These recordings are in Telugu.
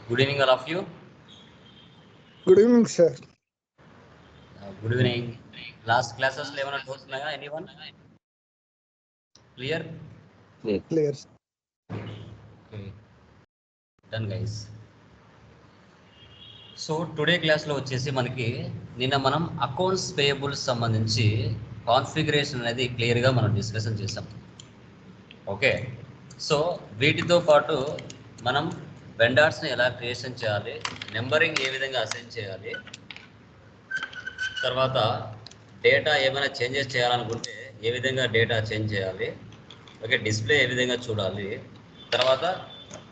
Good evening, all of you. Good evening, sir. Good evening. Last classes 11 and 12. Anyone? Clear? Clear. Okay. Done, guys. So today క్లాస్లో వచ్చేసి మనకి నిన్న మనం అకౌంట్స్ పేయబుల్స్ సంబంధించి కాన్ఫిగరేషన్ అనేది క్లియర్గా మనం డిస్కషన్ చేసాం. ఓకే, సో వీటితో పాటు మనం వెండర్స్ని ఎలా క్రియేషన్ చేయాలి, నెంబరింగ్ ఏ విధంగా అసైన్ చేయాలి, తర్వాత డేటా ఏమైనా చేంజెస్ చేయాలనుకుంటే ఏ విధంగా డేటా చేంజ్ చేయాలి, ఓకే, డిస్ప్లే ఏ విధంగా చూడాలి, తర్వాత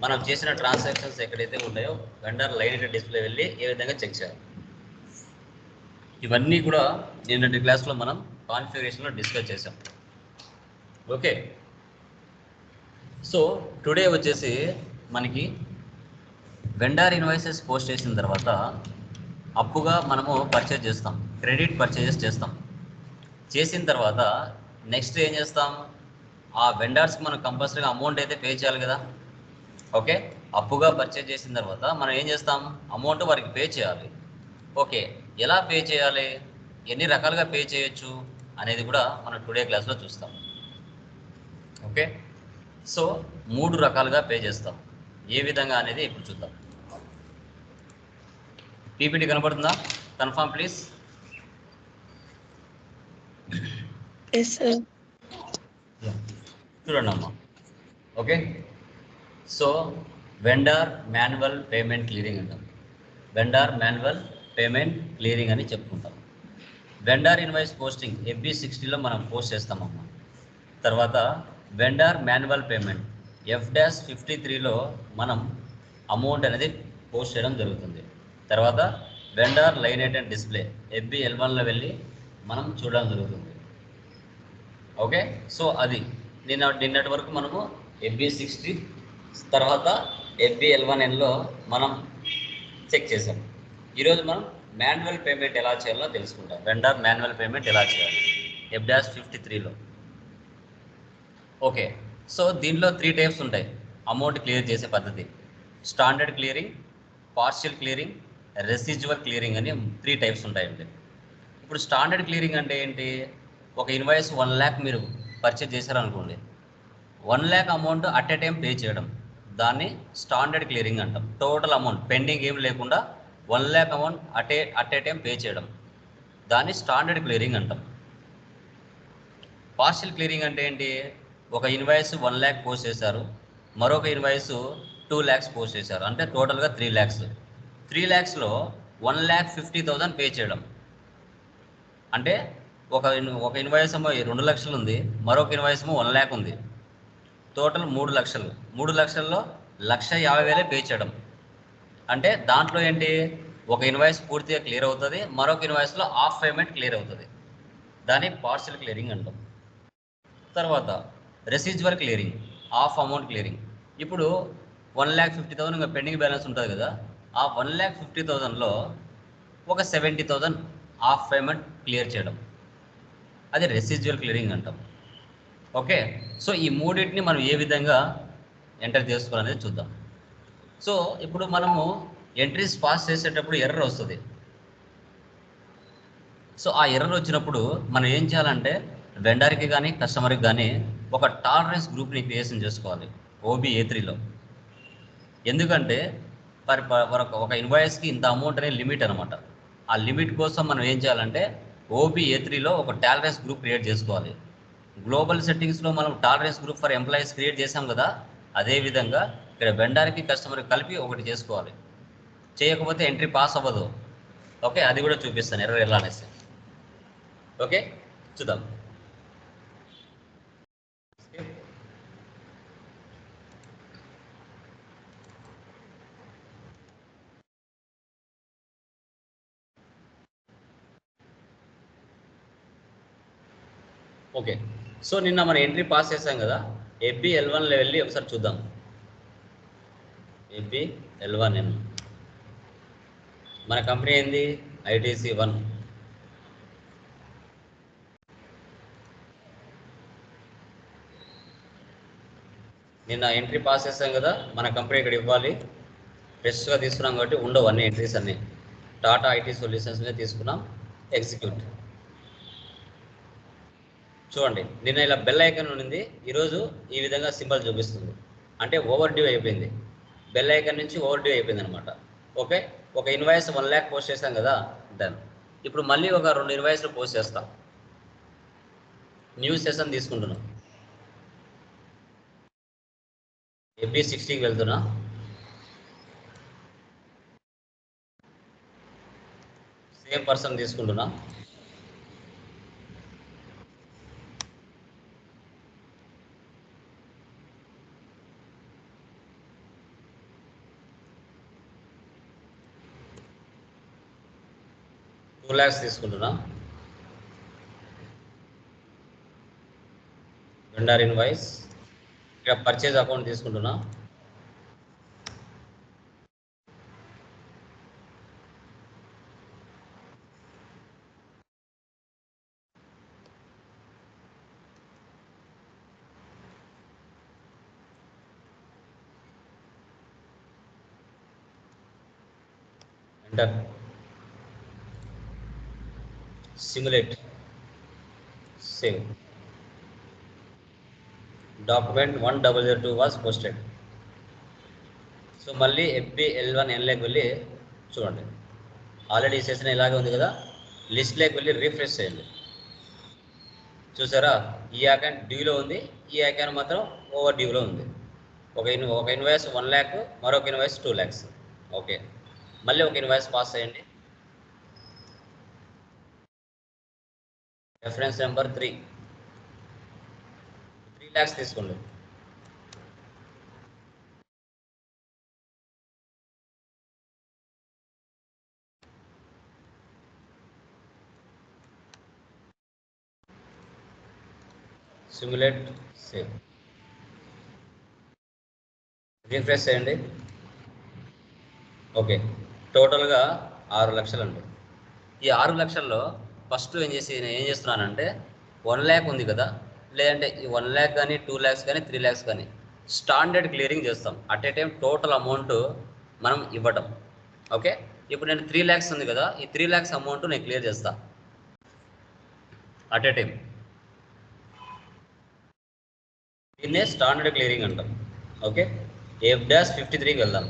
మనం చేసిన ట్రాన్సాక్షన్స్ ఎక్కడైతే ఉన్నాయో వెండర్ లైన్ డిస్ప్లే వెళ్ళి ఏ విధంగా చెక్ చేయాలి, ఇవన్నీ కూడా నిన్నటి క్లాస్లో మనం కాన్ఫిగరేషన్లో డిస్కస్ చేసాం. ఓకే, సో టుడే వచ్చేసి మనకి వెండర్ ఇన్వాయిసెస్ పోస్ట్ చేసిన తర్వాత అప్పుగా మనము పర్చేజ్ చేస్తాం, క్రెడిట్ పర్చేజెస్ చేస్తాం. చేసిన తర్వాత నెక్స్ట్ ఏం చేస్తాం, ఆ వెండర్స్కి మనం కంపల్సరీగా అమౌంట్ అయితే పే చేయాలి కదా. ఓకే, అప్పుగా పర్చేజ్ చేసిన తర్వాత మనం ఏం చేస్తాం, అమౌంట్ వారికి పే చేయాలి. ఓకే, ఎలా పే చేయాలి, ఎన్ని రకాలుగా పే చేయొచ్చు అనేది కూడా మనం టుడే క్లాస్లో చూస్తాం. ఓకే, సో 3 రకాలుగా పే చేస్తాం. ఏ విధంగా అనేది ఇప్పుడు చూద్దాం. పీపీటీ కనబడుతుందా? Confirm please. చూడండి అమ్మా. Okay, so vendor manual payment clearing అంటాం. వెండర్ మాన్యువల్ పేమెంట్ క్లియరింగ్ అని చెప్పుకుంటాం. వెండర్ ఇన్వాయిస్ పోస్టింగ్ FB60లో మనం పోస్ట్ చేస్తామమ్మా. తర్వాత వెండర్ మాన్యువల్ పేమెంట్ F-53లో మనం అమౌంట్ అనేది పోస్ట్ చేయడం జరుగుతుంది. తర్వాత వెండర్ లైన్ ఐటెం డిస్ప్లే FB11లో వెళ్ళి మనం చూడడం జరుగుతుంది. ఓకే, సో అది నిన్నటి వరకు మనము FB60 తర్వాత FB11Nలో మనం చెక్ చేసాం. ఈరోజు మనం మాన్యువల్ పేమెంట్ ఎలా చేయాలో తెలుసుకుంటాం. వెండర్ మాన్యువల్ పేమెంట్ ఎలా చేయాలి F-53లో. ఓకే, సో దీనిలో 3 టైప్స్ ఉంటాయి అమౌంట్ క్లియర్ చేసే పద్ధతి. Standard clearing, partial clearing, residual clearing అని 3 టైప్స్ ఉంటాయండి. ఇప్పుడు స్టాండర్డ్ క్లియరింగ్ అంటే ఏంటి, ఒక ఇన్వాయిస్ 1 lakh మీరు పర్చేజ్ చేశారనుకోండి, 1 lakh amount at a time pay చేయడం, దాన్ని స్టాండర్డ్ క్లియరింగ్ అంటాం. టోటల్ అమౌంట్ పెండింగ్ ఏం లేకుండా 1 lakh amount at a time pay చేయడం, దాన్ని స్టాండర్డ్ క్లియరింగ్ అంటాం. పార్షియల్ క్లియరింగ్ అంటే ఏంటి, ఒక ఇన్వాయిస్ 1 lakh పోస్ట్ చేశారు, మరొక ఇన్వాయిస్ 2 lakhs పోస్ట్ చేశారు, అంటే టోటల్గా 3 lakhs. 3 lakhsలో 1,50,000 పే చేయడం, అంటే ఒక ఇన్వాయిస్ ఏమో 2 లక్షలు ఉంది, మరొక ఇన్వాయిస్ ఏమో 1 lakh ఉంది, టోటల్ 3 లక్షలు. 3 లక్షల్లో 1,50,000 పే చేయడం, అంటే దాంట్లో ఏంటి, ఒక ఇన్వాయిస్ పూర్తిగా క్లియర్ అవుతుంది, మరొక ఇన్వాయిస్లో హాఫ్ పేమెంట్ క్లియర్ అవుతుంది, దాన్ని పార్షియల్ క్లియరింగ్ అంటాం. తర్వాత residual clearing, half amount clearing. ఇప్పుడు 1,50,000 ఇంకా పెండింగ్ బ్యాలెన్స్ ఉంటుంది కదా, ఆ 1,50,000లో ఒక 70,000 హాఫ్ పేమెంట్ క్లియర్ చేయడం, అది రెసిడ్యువల్ క్లియరింగ్ అంటాం. ఓకే, సో ఈ మూడింటిని మనం ఏ విధంగా ఎంటర్ చేసుకోవాలనేది చూద్దాం. సో ఇప్పుడు మనము ఎంట్రీస్ పాస్ చేసేటప్పుడు ఎర్రర్ వస్తుంది. సో ఆ ఎర్రర్ వచ్చినప్పుడు మనం ఏం చేయాలంటే వెండర్కి కానీ కస్టమర్కి కానీ ఒక టాలరెన్స్ గ్రూప్ని క్రియేషన్ చేసుకోవాలి OB-A3లో. ఎందుకంటే ఒక ఇన్వాయిస్కి ఇంత అమౌంట్ అనే లిమిట్ అనమాట. ఆ లిమిట్ కోసం మనం ఏం చేయాలంటే OB-A3లో ఒక టాలరెన్స్ గ్రూప్ క్రియేట్ చేసుకోవాలి. గ్లోబల్ సెట్టింగ్స్లో మనం tolerance group for employees create చేసాం కదా, అదేవిధంగా ఇక్కడ వెండర్కి కస్టమర్కి కలిపి ఒకటి చేసుకోవాలి. చేయకపోతే ఎంట్రీ పాస్ అవ్వదు. ఓకే, అది కూడా చూపిస్తాను ఎర్రర్ ఎలా అనేసి. ఓకే, చూద్దాం. ఓకే, సో నిన్న మనం ఎంట్రీ పాస్ చేసాం కదా, FB11లో వెళ్ళి ఒకసారి చూద్దాం. FB11N మన కంపెనీ ఏంది, ITC1. నిన్న ఎంట్రీ పాస్ చేసాం కదా, మన కంపెనీ ఇక్కడ ఇవ్వాలి. ఫ్రెష్గా తీసుకున్నాం కాబట్టి ఉండవు అన్ని ఎంట్రీస్ అన్ని. టాటా ఐటీ సొల్యూషన్స్ మీద తీసుకున్నాం. ఎగ్జిక్యూట్. చూడండి నిన్న ఇలా బెల్ ఐకాన్ ఉంది, ఈరోజు ఈ విధంగా సింబల్ చూపిస్తుంది. అంటే ఓవర్ డ్యూ అయిపోయింది. బెల్ ఐకాన్ నుంచి ఓవర్ డ్యూ అయిపోయింది అనమాట. ఓకే, ఒక ఇన్వాయిస్ 1 lakh పోస్ట్ చేస్తాం కదా, డన్. ఇప్పుడు మళ్ళీ ఒక 2 ఇన్వాయిస్లు పోస్ట్ చేస్తాం. న్యూ సెషన్ తీసుకుంటున్నాం. FB60కి వెళ్తున్నా. సేమ్ పర్సన్ తీసుకుంటున్నా. $2 lakhs తీసుకుంటున్నా. Vendor invoice. ఇక్కడ పర్చేజ్ అకౌంట్ తీసుకుంటున్నా. Enter. Simulate. Save. Document 1002 was posted. So మళ్ళీ FBL1N వెళ్ళి చూడండి. ఆల్రెడీ ఈ సెషన్ ఇలాగే ఉంది కదా, లిస్ట్లోకి వెళ్ళి రిఫ్రెష్ చేయండి. చూసారా, ఈ అకౌంట్ డ్యూలో ఉంది, ఈ అకౌంట్ మాత్రం ఓవర్ డ్యూలో ఉంది. ఒక ఇన్వాయిస్ 1 lakh, మరొక ఇన్వాయిస్ 2 lakhs. ఓకే, మళ్ళీ ఒక ఇన్వాయిస్ పాస్ చేయండి. రెఫరెన్స్ నెంబర్ 3 lakhs తీసుకోండి. సిమ్యులేట్. సేవ్. రిఫ్రెష్ చేయండి. ఓకే, టోటల్గా 6 లక్షలు అండి. ఈ 6 లక్షల్లో ఫస్ట్ నేను ఏం చేస్తున్నానంటే 1 lakh ఉంది కదా, లేదంటే ఈ 1 lakh కానీ 2 lakhs కానీ 3 lakhs కానీ స్టాండర్డ్ క్లియరింగ్ చేస్తాం. At a time total amount మనం ఇవ్వటం. ఓకే, ఇప్పుడు నేను 3 lakhs ఉంది కదా, ఈ 3 lakhs అమౌంట్ నేను క్లియర్ చేస్తా అట్ ఏ టైం. దీన్నే స్టాండర్డ్ క్లియరింగ్ అంటాం. ఓకే, F-53కి వెళ్దాం.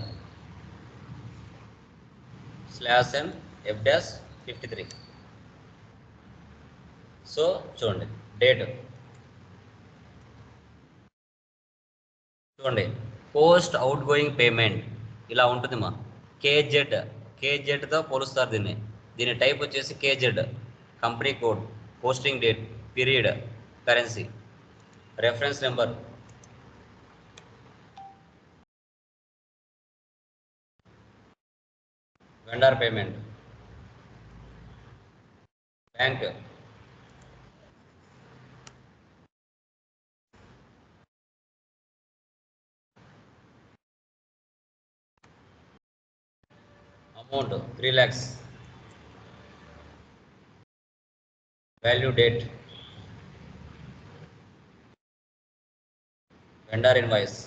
/N F-53. సో చూడండి డేట్ చూడండి, పోస్ట్ అవుట్ గోయింగ్ పేమెంట్ ఇలా ఉంటుంది మా. కేజెడ్తో పోలుస్తారు దీని టైప్ వచ్చేసి KZ. Company code, posting date, period, currency, reference number, vendor payment, bank, amount 3 lakhs, value date, vendor invoice,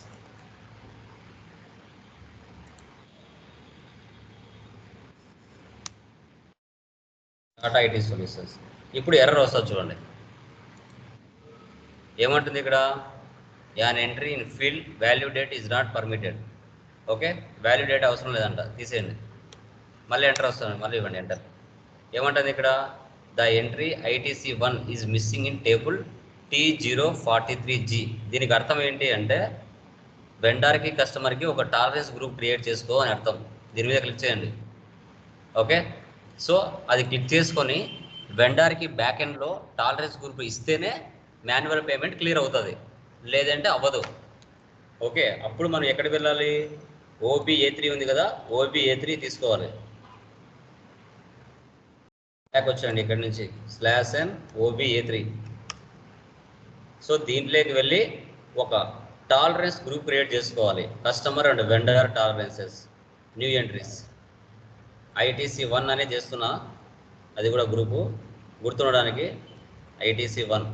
Tata IT solutions. ఇప్పుడు ఎర్రర్ వస్తుంది చూడండి, ఏమంటుంది ఇక్కడ, an entry in field value date is not permitted. Okay, value date అవసరం లేదంట, తీసేయండి. మళ్ళీ ఎంటర్ వస్తుంది, మళ్ళీ ఇవ్వండి ఎంటర్. ఏమంటుంది ఇక్కడ, the entry ITC1 is missing in table T043G. దీనికి అర్థం ఏంటి అంటే వెండర్కి కస్టమర్కి ఒక టాలరెన్స్ గ్రూప్ క్రియేట్ చేసుకో అని అర్థం. దీని మీద క్లిక్ చేయండి. ఓకే, సో అది క్లిక్ చేసుకొని వెండర్కి బ్యాక్ ఎండ్లో టాలరెన్స్ గ్రూప్ ఇస్తేనే మాన్యువల్ పేమెంట్ క్లియర్ అవుతుంది, లేదంటే అవ్వదు. ఓకే, అప్పుడు మనం ఎక్కడికి వెళ్ళాలి, OB-A3 ఉంది కదా, OB-A3 తీసుకోవాలి. బ్యాక్ వచ్చండి, ఇక్కడ నుంచి /N OB-A3. సో దీంట్లోకి వెళ్ళి ఒక టాలరెన్స్ గ్రూప్ క్రియేట్ చేసుకోవాలి. Customer and vendor tolerances, new entries. ITC1 అనే చేస్తున్నా, అది కూడా గ్రూపు గుర్తుండడానికి. ITC1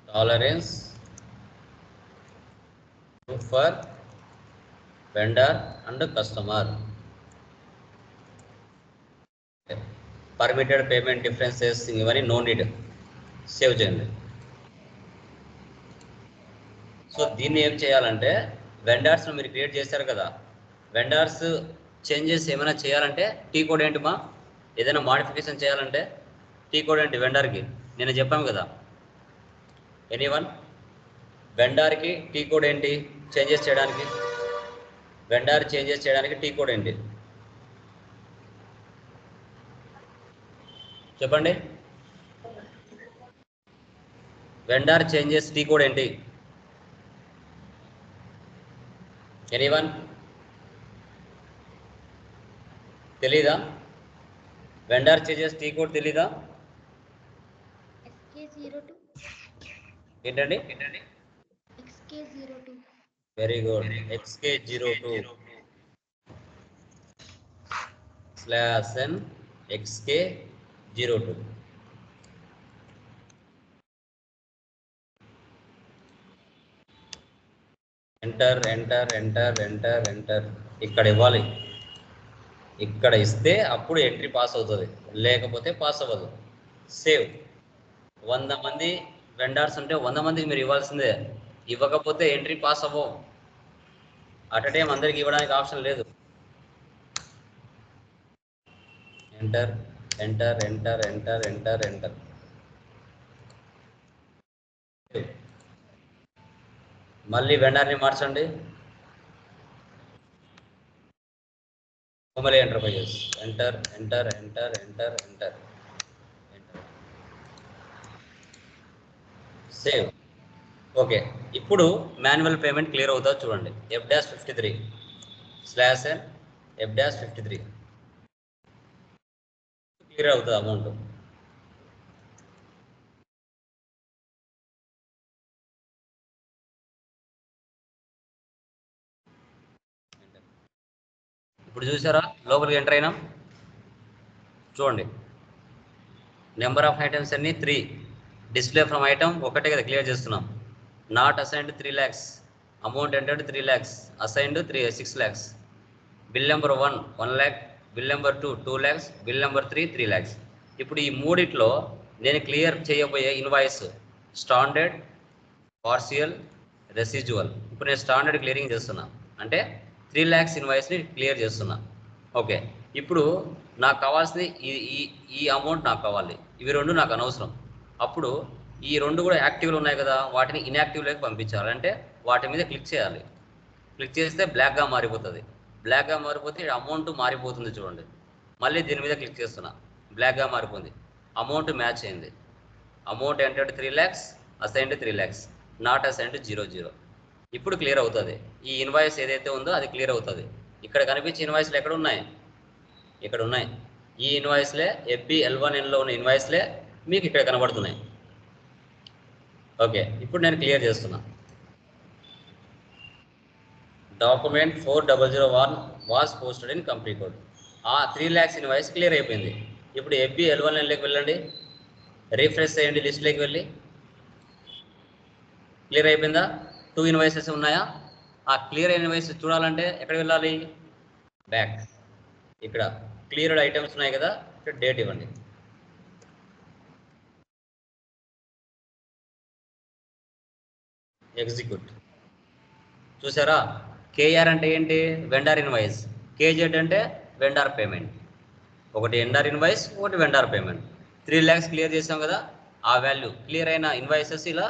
tolerance for vendor and customer. Permitted payment differences ఇవన్నీ నో నీడ్, సేవ్ చేయండి. సో దీన్ని ఏం చేయాలంటే వెండర్స్ను మీరు క్రియేట్ చేశారు కదా, వెండర్స్ చేంజెస్ ఏమైనా చేయాలంటే టీ కోడ్ ఏంటి మా, ఏదైనా మాడిఫికేషన్ చేయాలంటే టీ కోడ్ ఏంటి వెండర్కి నేను చెప్పాము కదా. ఎనీవన్ వెండర్కి టీ కోడ్ ఏంటి చేంజెస్ చేయడానికి, వెండర్ చేంజెస్ చేయడానికి టీ కోడ్ ఏంటి చెప్పండి. వెండర్ చేంజెస్ టీ కోడ్ ఏంటి? ఎనీవన్ తెలీదా? వెండర్ చేంజెస్ టీ కోడ్ తెలీదా? ఏంటండి? Very good. XK02/N XK02. Enter enter enter enter enter. ఇక్కడ ఇవ్వాలి, ఇక్కడ ఇస్తే అప్పుడు ఎంట్రీ పాస్ అవుతుంది, లేకపోతే పాస్ అవ్వదు. సేవ్. 100 మంది వెండర్స్ ఉంటే 100 మందికి మీరు ఇవ్వాల్సిందే, ఇవ్వకపోతే ఎంట్రీ పాస్ అవ్వవు. అట్ టైం అందరికి ఇవ్వడానికి ఆప్షన్ లేదు. Enter enter enter enter enter enter. మళ్ళీ వెండర్ని మార్చండి. Komali enterprises. Enter enter enter enter enter enter. Save. Okay, ఇప్పుడు మాన్యువల్ పేమెంట్ క్లియర్ అవుతుందో చూడండి. F-53/N F-53 క్లియర్ అవుతుంది అమౌంట్. ఇప్పుడు చూసారా లోపలికి ఎంటర్ అయినాం చూడండి. నెంబర్ ఆఫ్ ఐటమ్స్ అన్ని 3. డిస్ప్లే ఫ్రమ్ ఐటమ్ ఒకటే కదా క్లియర్ చేస్తున్నాం. Not assigned 3 lakhs, amount entered 3 lakhs, assigned 6 lakhs. Bill number 1 1 lakh, bill number 2 2 lakhs, bill number 3 3 lakhs. ఇప్పుడు ఈ మూడిట్లో నేను క్లియర్ చేయబోయే ఇన్వాయిస్ స్టాండర్డ్, పార్షియల్, రెసిజువల్. ఇప్పుడు నేను స్టాండర్డ్ క్లియరింగ్ చేస్తున్నా, అంటే 3 lakhs ఇన్వాయిస్ని క్లియర్ చేస్తున్నా. ఓకే, ఇప్పుడు నాకు కావాల్సింది ఈ అమౌంట్ నాకు కావాలి, ఇవి రెండు నాకు అనవసరం. అప్పుడు ఈ రెండు కూడా యాక్టివ్లో ఉన్నాయి కదా, వాటిని ఇన్యాక్టివ్లోకి పంపించాలి. అంటే వాటి మీద క్లిక్ చేయాలి. క్లిక్ చేస్తే బ్లాక్గా మారిపోతుంది. బ్లాక్గా మారిపోతే అమౌంట్ మారిపోతుంది చూడండి. మళ్ళీ దీని మీద క్లిక్ చేస్తున్నా, బ్లాక్గా మారిపోయింది, అమౌంట్ మ్యాచ్ అయింది. Amount entered 3 lakhs, assigned 3 lakhs, not assigned 00. ఇప్పుడు క్లియర్ అవుతుంది. ఈ ఇన్వాయిస్ ఏదైతే ఉందో అది క్లియర్ అవుతుంది. ఇక్కడ కనిపించే ఇన్వాయిస్లు ఎక్కడ ఉన్నాయి? ఇక్కడ ఉన్నాయి. ఈ ఇన్వాయిస్లే FB-L1Nలో ఉన్న ఇన్వాయిస్లే మీకు ఇక్కడ కనబడుతున్నాయి. ఓకే, ఇప్పుడు నేను క్లియర్ చేస్తున్నా. Document 4001 was posted in company code. ఆ 3 lakhs ఇన్వాయిస్ క్లియర్ అయిపోయింది. ఇప్పుడు FB-L1Nలోకి వెళ్ళండి, రీఫ్రెష్ చేయండి, లిస్ట్లోకి వెళ్ళి. క్లియర్ అయిపోయిందా? 2 ఇన్వాయిసెస్ ఉన్నాయా? ఆ క్లియర్ ఇన్వాయిస్ చూడాలంటే ఎక్కడ వెళ్ళాలి? బ్యాక్. ఇక్కడ క్లియర్డ్ ఐటమ్స్ ఉన్నాయి కదా, ఇక్కడ డేట్ ఇవ్వండి. ఎగ్జిక్యూట్. చూసారా? KR అంటే ఏంటి? Vendor invoice. KZ అంటే వెండర్ పేమెంట్. ఒకటి వెండర్ ఇన్వాయిస్, ఒకటి వెండర్ పేమెంట్. 3 lakhs క్లియర్ చేసాం కదా, ఆ వాల్యూ క్లియర్ అయిన ఇన్వాయిసెస్ ఇలా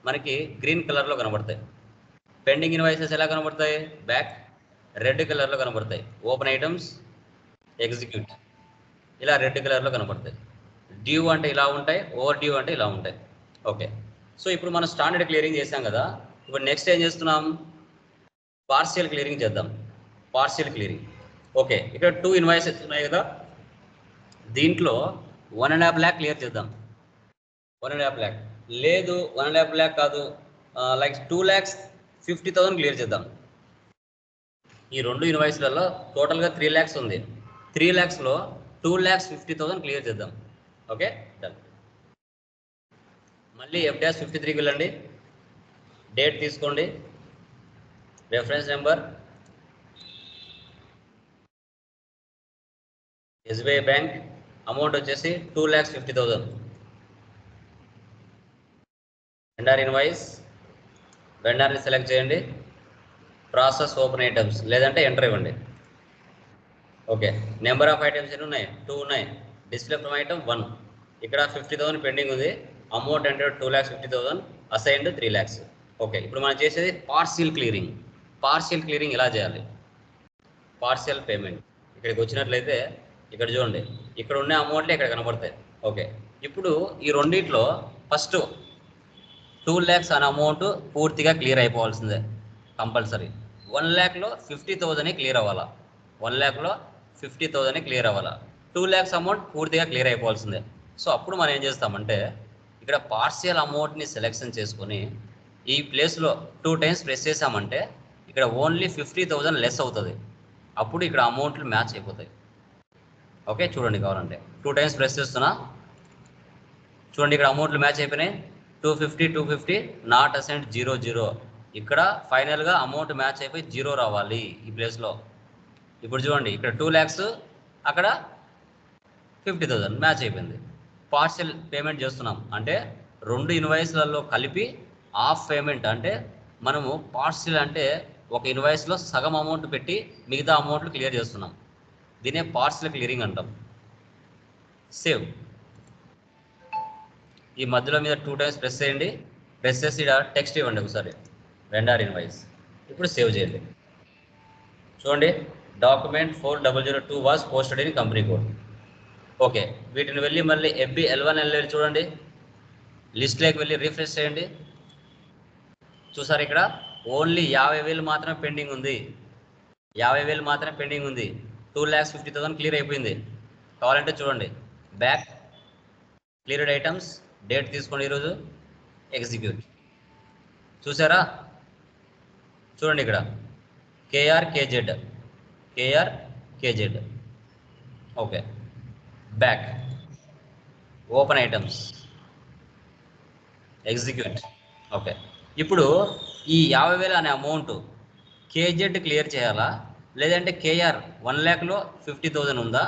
మనకి గ్రీన్ కలర్లో కనబడతాయి. పెండింగ్ ఇన్వాయిసెస్ ఎలా కనబడతాయి? బ్యాక్ రెడ్ కలర్లో కనబడతాయి. ఓపెన్ ఐటమ్స్, ఎగ్జిక్యూట్, ఇలా రెడ్ కలర్లో కనబడతాయి. డ్యూ అంటే ఇలా ఉంటాయి, ఓవర్ డ్యూ అంటే ఇలా ఉంటాయి. ఓకే, సో ఇప్పుడు మనం స్టాండర్డ్ క్లియరింగ్ చేసాం కదా, ఇప్పుడు నెక్స్ట్ ఏం చేస్తున్నాం? పార్షియల్ క్లియరింగ్ చేద్దాం. Partial clearing. ఓకే, ఇక్కడ 2 ఇన్వాయిసెస్ ఉన్నాయి కదా, దీంట్లో 1.5 lakh క్లియర్ చేద్దాం. 1.5 lakh లేదు, 1.5 lakh కాదు, లైక్ 2,50,000 క్లియర్ చేద్దాం. ఈ రెండు ఇన్వాయిస్లలో టోటల్గా 3 lakhs ఉంది. 3 lakhsలో 2,50,000 క్లియర్ చేద్దాం. Okay, done. మళ్ళీ F-53కి వెళ్ళండి, డేట్ తీసుకోండి, reference number SBI bank, amount వచ్చేసి 2,50,000. వెండర్ ఇన్వాయిస్, వెండర్ని సెలెక్ట్ చేయండి, ప్రాసెస్ ఓపెన్ ఐటమ్స్ లేదంటే ఎంటర్ ఇవ్వండి. ఓకే, నెంబర్ ఆఫ్ ఐటమ్స్ ఎన్ని ఉన్నాయి? 2 ఉన్నాయి. Display from item 1. ఇక్కడ 50,000 పెండింగ్ ఉంది. Amount enter 2,50,000, assigned 3 lakhs. Okay, ఇప్పుడు మనం చేసేది పార్షియల్ క్లియరింగ్. పార్షియల్ క్లియరింగ్ ఎలా చేయాలి? Partial payment. ఇక్కడికి వచ్చినట్లయితే ఇక్కడ చూడండి, ఇక్కడ ఉన్న అమౌంట్లే ఇక్కడ కనబడతాయి. ఓకే, ఇప్పుడు ఈ రెండిట్లో ఫస్ట్ 2 lakhs అనే అమౌంట్ పూర్తిగా క్లియర్ అయిపోవాల్సిందే, కంపల్సరీ. 1 lakhలో 50,000 క్లియర్ అవ్వాలా. 1 lakhలో 50,000 క్లియర్ అవ్వాలా. 2 lakhs అమౌంట్ పూర్తిగా క్లియర్ అయిపోవాల్సిందే. సో అప్పుడు మనం ఏం చేస్తామంటే ఇక్కడ పార్షియల్ అమౌంట్ని సెలెక్షన్ చేసుకొని ఈ ప్లేస్లో 2 times ప్రెస్ చేసామంటే ఇక్కడ ఓన్లీ 50,000 లెస్ అవుతుంది. అప్పుడు ఇక్కడ అమౌంట్లు మ్యాచ్ అయిపోతాయి. ఓకే, చూడండి కావాలంటే 2 times ప్రెస్ చేస్తున్నా, చూడండి ఇక్కడ అమౌంట్లు మ్యాచ్ అయిపోయినాయి. 250, 250 నాట్ అసైన్డ్ 0, 0. ఇక్కడ ఫైనల్గా అమౌంట్ మ్యాచ్ అయిపోయి 0 రావాలి ఈ ప్లేస్లో. ఇప్పుడు చూడండి ఇక్కడ 2 lakhs, అక్కడ 50,000 మ్యాచ్ అయిపోయింది. పార్షియల్ పేమెంట్ చేస్తున్నాం అంటే 2 ఇన్వాయిస్లలో కలిపి హాఫ్ పేమెంట్. అంటే మనము పార్షియల్ అంటే ఒక ఇన్వాయిస్లో సగం అమౌంట్ పెట్టి మిగతా అమౌంట్లు క్లియర్ చేస్తున్నాం. దీనే పార్షియల్ క్లియరింగ్ అంటాం. సేవ్. ఈ మధ్యలో మీద 2 times ప్రెస్ చేయండి. ప్రెస్ చేసి ఇక్కడ టెక్స్ట్ ఇవ్వండి ఒకసారి, వెండర్ ఇన్వాయిస్. ఇప్పుడు సేవ్ చేయండి. చూడండి, document 4002 was posted in company code. Okay, వీటిని వెళ్ళి మళ్ళీ FB L1 L చూడండి, లిస్ట్లోకి వెళ్ళి రిఫ్రెష్ చేయండి. చూసారు ఇక్కడ ఓన్లీ 50,000 మాత్రమే పెండింగ్ ఉంది. 50,000 మాత్రమే పెండింగ్ ఉంది. 2,50,000 క్లియర్ అయిపోయింది. కావాలంటే చూడండి, బ్యాక్, క్లియర్డ్ ఐటమ్స్, డేట్ తీసుకోండి ఈరోజు, ఎగ్జిక్యూట్. చూసారా? చూడండి ఇక్కడ KR KZ. Okay, back, open items, execute. Okay, ఇప్పుడు ఈ 50,000 అనే అమౌంట్ KZ క్లియర్ చేయాలా, లేదంటే KR 1 lakhలో 50,000 ఉందా,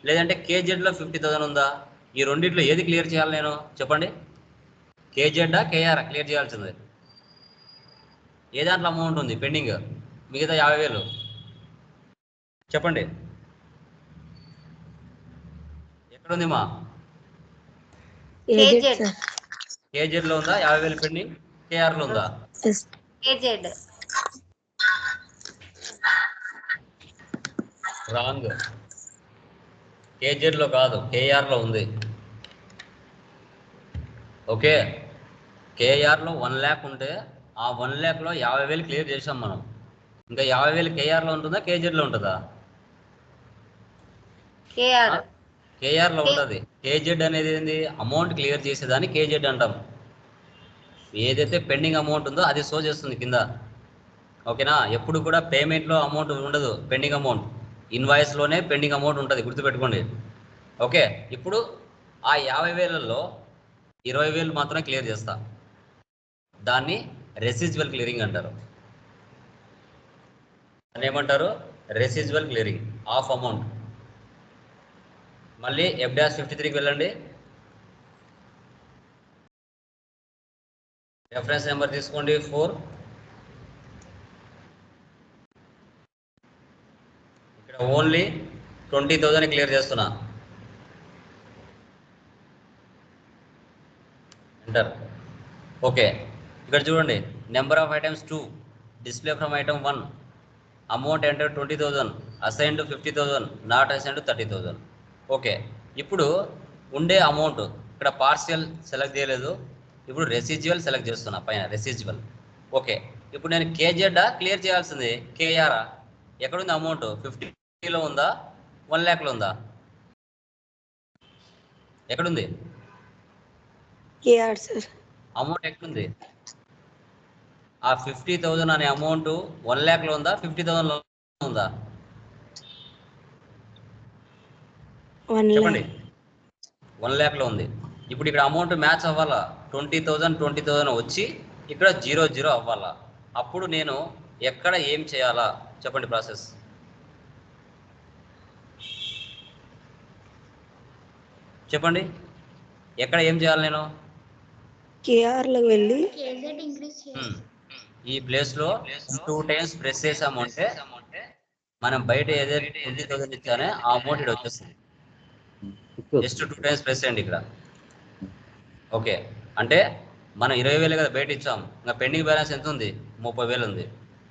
లేదంటే KZలో 50,000 ఉందా? ఈ రెండిట్లో ఏది క్లియర్ చేయాలి నేను చెప్పండి? KZడా KR క్లియర్ చేయాల్సింది? ఏ దాంట్లో అమౌంట్ ఉంది పెండింగ్ మిగతా 50,000? చెప్పండి, ఎక్కడుంది మా? KZలో ఉందా 50,000 పెండింగ్? KRలో ఉందా? రాంగ్. KZలో కాదు, KRలో ఉంది. ఓకే, KRలో 1 lakh ఉంటే ఆ 1 lakhలో 50,000 క్లియర్ చేసాం మనం. ఇంకా 50,000 KRలో ఉంటుందా KZలో ఉంటుందా? KRలో ఉంటుంది. KZ అనేది ఏంది? అమౌంట్ క్లియర్ చేసేదాన్ని KZ అంటాం. ఏదైతే పెండింగ్ అమౌంట్ ఉందో అది షో చేస్తుంది కింద. ఓకేనా? ఎప్పుడు కూడా పేమెంట్లో అమౌంట్ ఉండదు, పెండింగ్ అమౌంట్. ఇన్వాయిస్లోనే పెండింగ్ అమౌంట్ ఉంటుంది, గుర్తుపెట్టుకోండి. ఓకే, ఇప్పుడు ఆ 50,000లో 20,000 మాత్రమే క్లియర్ చేస్తా. దాన్ని రెసిడ్యువల్ క్లియరింగ్ అంటారు. దాన్ని ఏమంటారు? Residual clearing of amount. మళ్ళీ F-53కి వెళ్ళండి. రెఫరెన్స్ నెంబర్ తీసుకోండి 4. ఇక్కడ ఓన్లీ 20,000 క్లియర్ చేస్తున్నా. ఎంటర్. ఓకే, ఇక్కడ చూడండి, number of items 2, display from item 1, amount enter 20,000, assigned 50,000, not assigned 30,000. Okay, ఇప్పుడు ఉండే అమౌంట్ ఇక్కడ పార్షియల్ సెలెక్ట్ చేయలేదు, ఇప్పుడు రెసిడ్యువల్ సెలెక్ట్ చేస్తున్నా పైన, రెసిడ్యువల్. ఓకే, ఇప్పుడు నేను KZడా క్లియర్ చేయాల్సింది KRా? ఎక్కడుంది అమౌంట్? 50లో ఉందా, 1 lakhలో ఉందా? ఎక్కడుంది అమౌంట్? ఎక్కడుంది? ఆ 50,000 అనే అమౌంట్ 1 lakhలో ఉందా, 50,000లో ఉందా? చెప్పండి. 1 lakhలో ఉంది. ఇప్పుడు ఇక్కడ అమౌంట్ మ్యాచ్ అవ్వాలా, 20,000 వచ్చి ఇక్కడ 0, 0 అవ్వాలా. అప్పుడు నేను ఎక్కడ ఏం చేయాలా చెప్పండి ప్రాసెస్. చెప్పండి ఎక్కడ ఏం చేయాలి నేను కేఆర్లకు వెళ్ళి ఈ ప్లేస్లో 2 times ప్రెస్ చేసాము అంటే మనం బయట ఏదైతే 20,000 ఇచ్చానే ఆ అమౌంట్ ఇక్కడ వచ్చేస్తుంది. జస్ట్ 2 times ప్రెస్ చేయండి ఇక్కడ. ఓకే అంటే మనం 20,000 కదా బయట ఇచ్చాం, ఇంకా పెండింగ్ బ్యాలెన్స్ ఎంత ఉంది 30,000 ఉంది.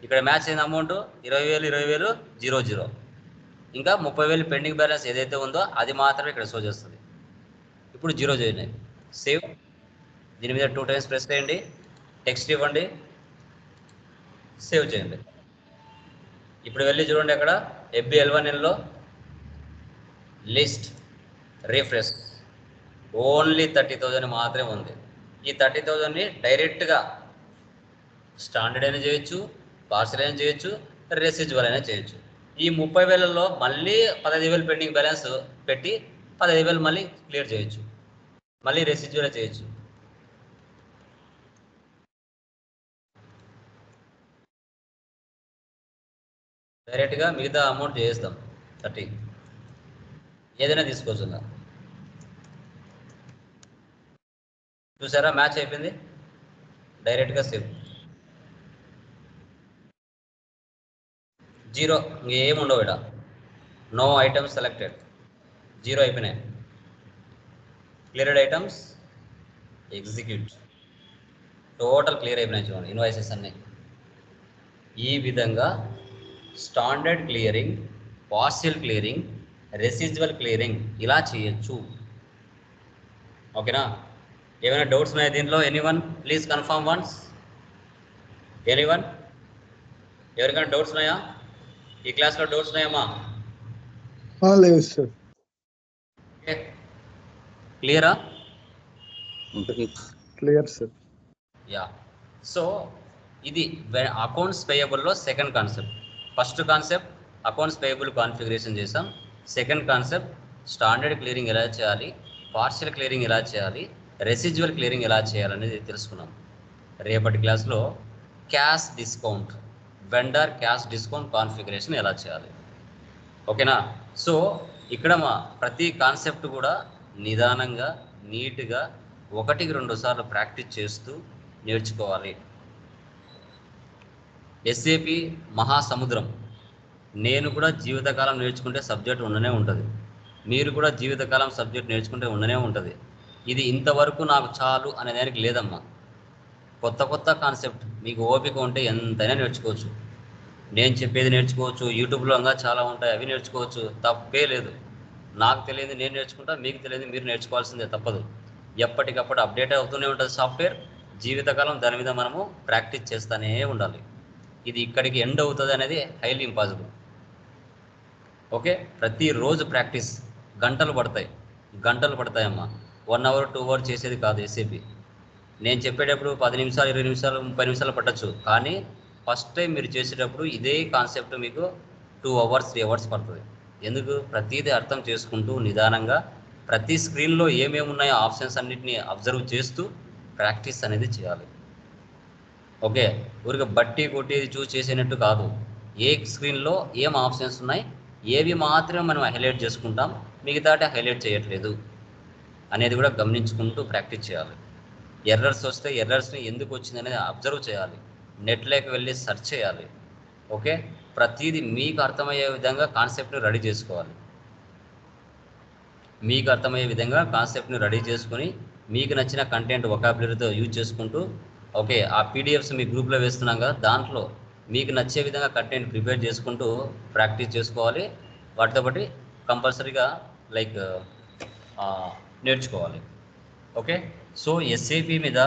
ఇక్కడ మ్యాచ్ అయిన అమౌంట్ 20,000 0 ఇంకా 30,000 పెండింగ్ బ్యాలెన్స్ ఏదైతే ఉందో అది మాత్రమే ఇక్కడ షో చేస్తుంది. ఇప్పుడు 0 చేయండి, సేవ్. దీని మీద 2 times ప్రెస్ చేయండి, టెక్స్ట్ ఇవ్వండి, సేవ్ చేయండి. ఇప్పుడు వెళ్ళి చూడండి అక్కడ FBL1Nలో లిస్ట్ రీఫ్రెష్ ఓన్లీ 30,000 మాత్రమే ఉంది. ఈ 30,000ని డైరెక్ట్గా స్టాండర్డ్ అయినా చేయొచ్చు, పార్సల్ అయినా చేయొచ్చు, రెసిడ్యువల్ అయినా చేయొచ్చు. ఈ 30,000లో మళ్ళీ 15,000 పెండింగ్ బ్యాలెన్స్ పెట్టి 15,000 మళ్ళీ క్లియర్ చేయొచ్చు, మళ్ళీ రెసిడ్యువల్ చేయొచ్చు. డైరెక్ట్గా మిగతా అమౌంట్ చేస్తాం 30, ఏదైనా తీసుకోవచ్చు. చూసారా మ్యాచ్ అయిపోయింది, డైరెక్ట్గా సేవ్. 0 ఇంకేం ఉండవు ఇక్కడ, నో ఐటమ్స్ సెలెక్టెడ్, 0 అయిపోయినాయి. Cleared items execute, total clear అయిపోయినాయి చూడండి ఇన్వాయిసెస్ అన్నీ. ఈ విధంగా standard clearing, partial clearing, residual clearing ఇలా చేయొచ్చు. ఓకేనా? ఏమైనా డౌట్స్ ఉన్నాయా దీంట్లో? Anyone please confirm once. Anyone ఎవరికైనా డౌట్స్ ఉన్నాయా? ఈ క్లాస్లో డౌట్స్ ఉన్నాయమ్మా? లేవు సార్. క్లియరా? Clear sir. యా. సో ఇది అకౌంట్స్ పేయబుల్లో second concept. First concept accounts payable configuration చేసాం. సెకండ్ కాన్సెప్ట్ స్టాండర్డ్ క్లియరింగ్ ఎలా చేయాలి, పార్షియల్ క్లియరింగ్ ఎలా చేయాలి, రెసిడ్యువల్ క్లియరింగ్ ఎలా చేయాలనేది తెలుసుకున్నాం. రేపటి క్లాస్లో cash discount, vendor cash discount configuration ఎలా చేయాలి. ఓకేనా? సో ఇక్కడ మా ప్రతి కాన్సెప్ట్ కూడా నిదానంగా నీట్గా 1-2 సార్లు ప్రాక్టీస్ చేస్తూ నేర్చుకోవాలి. SAP మహాసముద్రం. నేను కూడా జీవితకాలం నేర్చుకుంటే సబ్జెక్ట్ ఉండనే ఉంటుంది, మీరు కూడా జీవితకాలం సబ్జెక్ట్ నేర్చుకుంటే ఉండనే ఉంటుంది. ఇది ఇంతవరకు నాకు చాలు అనే దానికి లేదమ్మా. కొత్త కొత్త కాన్సెప్ట్ మీకు ఓపిక ఉంటే ఎంతైనా నేర్చుకోవచ్చు. నేను చెప్పేది నేర్చుకోవచ్చు, యూట్యూబ్లో ఇంకా చాలా ఉంటాయి, అవి నేర్చుకోవచ్చు, తప్పే లేదు. నాకు తెలియదు నేను నేర్చుకుంటా, మీకు తెలియదు మీరు నేర్చుకోవాల్సిందే, తప్పదు. ఎప్పటికప్పుడు అప్డేట్ అవుతూనే ఉంటుంది సాఫ్ట్వేర్. జీవితకాలం దాని మీద మనము ప్రాక్టీస్ చేస్తూనే ఉండాలి. ఇది ఇక్కడికి ఎండ్ అవుతుంది అనేది హైలీ ఇంపాసిబుల్. ఓకే, ప్రతిరోజు ప్రాక్టీస్ గంటలు పడతాయమ్మా. 1 hour 2 hour చేసేది కాదు SAP. నేను చెప్పేటప్పుడు 10 నిమిషాలు 20 నిమిషాలు 30 నిమిషాలు పట్టచ్చు, కానీ ఫస్ట్ టైం మీరు చేసేటప్పుడు ఇదే కాన్సెప్ట్ మీకు 2 hours 3 hours పడుతుంది. ఎందుకు? ప్రతిదీ అర్థం చేసుకుంటూ నిదానంగా ప్రతి స్క్రీన్లో ఏమేమి ఉన్నాయో ఆప్షన్స్ అన్నిటిని అబ్జర్వ్ చేస్తూ ప్రాక్టీస్ అనేది చేయాలి. ఓకే, ఊరికి బట్టి కొట్టేది చూసి చేసేటట్టు కాదు. ఏ స్క్రీన్లో ఏం ఆప్షన్స్ ఉన్నాయి, ఏవి మాత్రమే మనం హైలైట్ చేసుకుంటాం, మిగతాటి హైలైట్ చేయట్లేదు అనేది కూడా గమనించుకుంటూ ప్రాక్టీస్ చేయాలి. ఎర్రర్స్ వస్తే ఎర్రర్స్ని ఎందుకు వచ్చింది అనేది అబ్జర్వ్ చేయాలి, నెట్లోకి వెళ్ళి సెర్చ్ చేయాలి. ఓకే, ప్రతిదీ మీకు అర్థమయ్యే విధంగా కాన్సెప్ట్ని రెడీ చేసుకోవాలి. మీకు అర్థమయ్యే విధంగా కాన్సెప్ట్ని రెడీ చేసుకొని మీకు నచ్చిన కంటెంట్ వొకాబులరీతో యూజ్ చేసుకుంటూ, ఓకే, ఆ PDFs మీ గ్రూప్లో వేస్తున్నాం కదా, దాంట్లో మీకు నచ్చే విధంగా కంటెంట్ ప్రిపేర్ చేసుకుంటూ ప్రాక్టీస్ చేసుకోవాలి. వాటితో పాటు కంపల్సరీగా నేర్చుకోవాలి. ఓకే, సో SAP మీద